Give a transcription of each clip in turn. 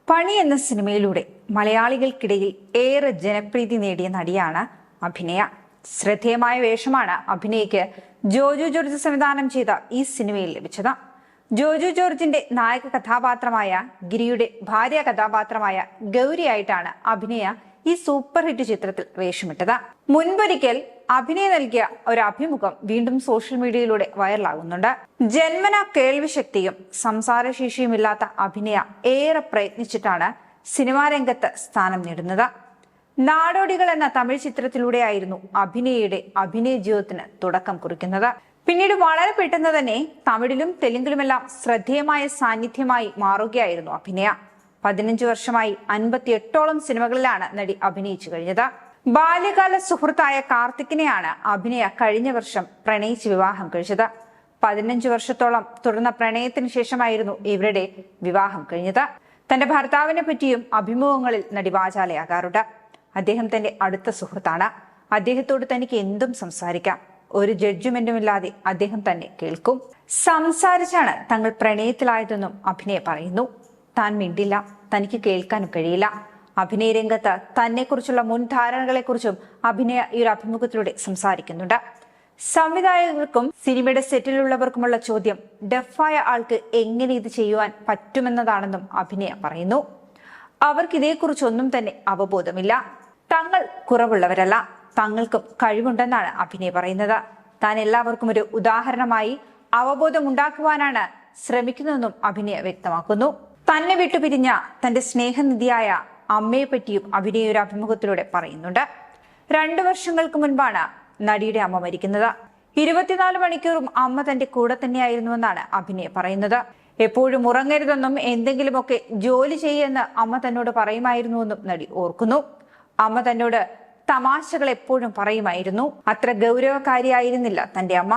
പണി എന്ന സിനിമയിലൂടെ മലയാളികൾക്കിടയിൽ ഏറെ ജനപ്രീതി നേടിയ നടിയാണ് അഭിനയ. ശ്രദ്ധേയമായ വേഷമാണ് അഭിനയയ്ക്ക് ജോജു ജോർജ് സംവിധാനം ചെയ്ത ഈ സിനിമയിൽ ലഭിച്ചത്. ജോജു ജോർജിന്റെ നായക കഥാപാത്രമായ ഗിരിയുടെ ഭാര്യ കഥാപാത്രമായ ഗൗരിയായിട്ടാണ് അഭിനയ ഈ സൂപ്പർ ഹിറ്റ് ചിത്രത്തിൽ വേഷമിട്ടത്. മുൻപൊരിക്കൽ അഭിനയ നൽകിയ ഒരു അഭിമുഖം വീണ്ടും സോഷ്യൽ മീഡിയയിലൂടെ വൈറലാകുന്നുണ്ട്. ജന്മന കേൾവിശക്തിയും സംസാരശേഷിയും ഇല്ലാത്ത അഭിനയ ഏറെ പ്രയത്നിച്ചിട്ടാണ് സിനിമാ രംഗത്ത് സ്ഥാനം നേടുന്നത്. നാടോടികൾ എന്ന തമിഴ് ചിത്രത്തിലൂടെയായിരുന്നു അഭിനയയുടെ അഭിനയ ജീവിതത്തിന് തുടക്കം കുറിക്കുന്നത്. പിന്നീട് വളരെ പെട്ടെന്ന് തന്നെ തമിഴിലും തെലുങ്കിലുമെല്ലാം ശ്രദ്ധേയമായ സാന്നിധ്യമായി മാറുകയായിരുന്നു അഭിനയ. 15 വർഷമായി 58ഓളം സിനിമകളിലാണ് നടി അഭിനയിച്ചു കഴിഞ്ഞത്. ബാല്യകാല സുഹൃത്തായ കാർത്തിക്കിനെയാണ് അഭിനയ കഴിഞ്ഞ വർഷം പ്രണയിച്ച് വിവാഹം കഴിച്ചത്. 15 വർഷത്തോളം തുടർന്ന പ്രണയത്തിന് ശേഷമായിരുന്നു ഇവരുടെ വിവാഹം കഴിഞ്ഞത്. തന്റെ ഭർത്താവിനെ പറ്റിയും അഭിമുഖങ്ങളിൽ നടി വാചാലയാകാറുണ്ട്. അദ്ദേഹം തന്റെ അടുത്ത സുഹൃത്താണ്. അദ്ദേഹത്തോട് തനിക്ക് എന്തും സംസാരിക്കാം. ഒരു ജഡ്ജ്മെന്റുമില്ലാതെ അദ്ദേഹം തന്നെ കേൾക്കും. സംസാരിച്ചാണ് തങ്ങൾ പ്രണയത്തിലായതെന്നും അഭിനയ പറയുന്നു. താൻ മിണ്ടില്ല, തനിക്ക് കേൾക്കാനും കഴിയില്ല. അഭിനയ രംഗത്ത് തന്നെക്കുറിച്ചുള്ള മുൻധാരണകളെക്കുറിച്ചും അഭിനയ ഈ ഒരു അഭിമുഖത്തിലൂടെ സംസാരിക്കുന്നുണ്ട്. സംവിധായകർക്കും സിനിമയുടെ സെറ്റിലുള്ളവർക്കുമുള്ള ചോദ്യം ഡെഫായ ആൾക്ക് എങ്ങനെ ഇത് ചെയ്യുവാൻ പറ്റുമെന്നതാണെന്നും അഭിനയ പറയുന്നു. അവർക്ക് ഇതേക്കുറിച്ചൊന്നും തന്നെ അവബോധമില്ല. തങ്ങൾ കുറവുള്ളവരല്ല, തങ്ങൾക്കും കഴിവുണ്ടെന്നാണ് അഭിനയ പറയുന്നത്. താൻ എല്ലാവർക്കും ഒരു ഉദാഹരണമായി അവബോധം ഉണ്ടാക്കുവാനാണ് ശ്രമിക്കുന്നതെന്നും അഭിനയ വ്യക്തമാക്കുന്നു. തന്നെ വിട്ടുപിരിഞ്ഞ തന്റെ സ്നേഹനിധിയായ അമ്മയെ പറ്റിയും അഭിനയ ഒരു അഭിമുഖത്തിലൂടെ പറയുന്നുണ്ട്. 2 വർഷങ്ങൾക്ക് മുൻപാണ് നടിയുടെ അമ്മ മരിക്കുന്നത്. 24 മണിക്കൂറും അമ്മ തന്റെ കൂടെ തന്നെയായിരുന്നുവെന്നാണ് അഭിനയ പറയുന്നത്. എപ്പോഴും ഉറങ്ങരുതെന്നും എന്തെങ്കിലുമൊക്കെ ജോലി ചെയ്യുമെന്ന് അമ്മ തന്നോട് പറയുമായിരുന്നുവെന്നും നടി ഓർക്കുന്നു. അമ്മ തന്നോട് തമാശകൾ എപ്പോഴും പറയുമായിരുന്നു. അത്ര ഗൗരവകാരിയായിരുന്നില്ല തന്റെ അമ്മ.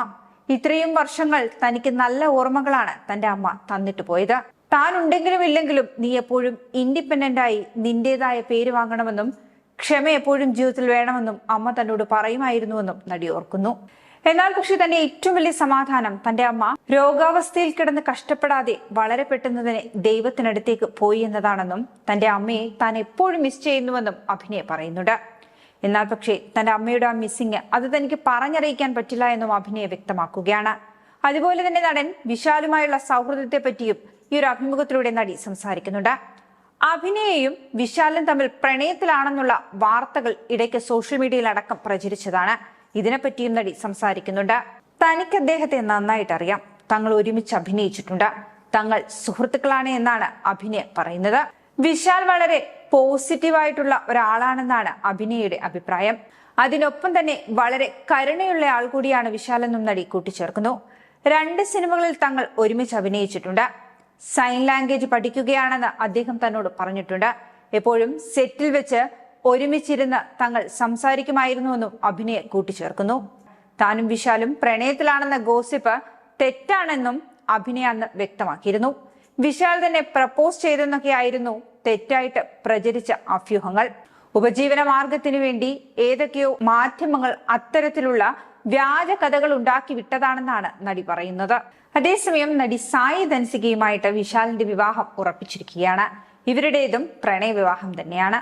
ഇത്രയും വർഷങ്ങൾ തനിക്ക് നല്ല ഓർമ്മകളാണ് തന്റെ അമ്മ തന്നിട്ട് പോയത്. താൻ ഉണ്ടെങ്കിലും ഇല്ലെങ്കിലും നീ എപ്പോഴും ഇൻഡിപെൻഡന്റ് ആയി നിന്റേതായ പേര് വാങ്ങണമെന്നും ക്ഷമ എപ്പോഴും ജീവിതത്തിൽ വേണമെന്നും അമ്മ തന്നോട് പറയുമായിരുന്നുവെന്നും നടി ഓർക്കുന്നു. എന്നാൽ പക്ഷെ തന്റെ ഏറ്റവും വലിയ സമാധാനം തന്റെ അമ്മ രോഗാവസ്ഥയിൽ കിടന്ന് കഷ്ടപ്പെടാതെ വളരെ പെട്ടെന്ന് തന്നെ ദൈവത്തിനടുത്തേക്ക് പോയി എന്നതാണെന്നും തന്റെ അമ്മയെ താൻ എപ്പോഴും മിസ് ചെയ്യുന്നുവെന്നും അഭിനയ പറയുന്നുണ്ട്. എന്നാൽ പക്ഷേ തന്റെ അമ്മയുടെ ആ മിസ്സിങ് അത് തനിക്ക് പറഞ്ഞറിയിക്കാൻ പറ്റില്ല എന്നും അഭിനയ വ്യക്തമാക്കുകയാണ്. അതുപോലെ തന്നെ നടൻ വിശാലുമായുള്ള സൗഹൃദത്തെ പറ്റിയും ഈ ഒരു അഭിമുഖത്തിലൂടെ നടി സംസാരിക്കുന്നുണ്ട്. അഭിനയയും വിശാലും തമ്മിൽ പ്രണയത്തിലാണെന്നുള്ള വാർത്തകൾ ഇടയ്ക്ക് സോഷ്യൽ മീഡിയയിൽ അടക്കം പ്രചരിച്ചതാണ്. ഇതിനെപ്പറ്റിയും നടി സംസാരിക്കുന്നുണ്ട്. തനിക്ക് അദ്ദേഹത്തെ നന്നായിട്ട് അറിയാം. തങ്ങൾ ഒരുമിച്ച് അഭിനയിച്ചിട്ടുണ്ട്. തങ്ങൾ സുഹൃത്തുക്കളാണ് എന്നാണ് അഭിനയ പറയുന്നത്. വിശാൽ വളരെ പോസിറ്റീവായിട്ടുള്ള ഒരാളാണെന്നാണ് അഭിനയയുടെ അഭിപ്രായം. അതിനൊപ്പം തന്നെ വളരെ കരുണയുള്ള ആൾ കൂടിയാണ് വിശാൽ എന്നും നടി കൂട്ടിച്ചേർക്കുന്നു. 2 സിനിമകളിൽ തങ്ങൾ ഒരുമിച്ച് അഭിനയിച്ചിട്ടുണ്ട്. സൈൻ ലാംഗ്വേജ് പഠിക്കുകയാണെന്ന് അദ്ദേഹം തന്നോട് പറഞ്ഞിട്ടുണ്ട്. എപ്പോഴും സെറ്റിൽ വെച്ച് ഒരുമിച്ചിരുന്ന് തങ്ങൾ സംസാരിക്കുമായിരുന്നുവെന്നും അഭിനയ കൂട്ടിച്ചേർക്കുന്നു. താനും വിശാലും പ്രണയത്തിലാണെന്ന ഗോസിപ്പ് തെറ്റാണെന്നും അഭിനയ അന്ന് വ്യക്തമാക്കിയിരുന്നു. വിശാൽ തന്നെ പ്രപ്പോസ് ചെയ്തെന്നൊക്കെയായിരുന്നു തെറ്റായിട്ട് പ്രചരിച്ച അഭ്യൂഹങ്ങൾ. ഉപജീവന മാർഗത്തിനു വേണ്ടി ഏതൊക്കെയോ മാധ്യമങ്ങൾ അത്തരത്തിലുള്ള വ്യാജ കഥകൾ ഉണ്ടാക്കി വിട്ടതാണെന്നാണ് നടി പറയുന്നത്. അതേസമയം നടി സായി ധൻസികയുമായിട്ട് വിശാലിന്റെ വിവാഹം ഉറപ്പിച്ചിരിക്കുകയാണ്. ഇവരുടേതും പ്രണയ വിവാഹം തന്നെയാണ്.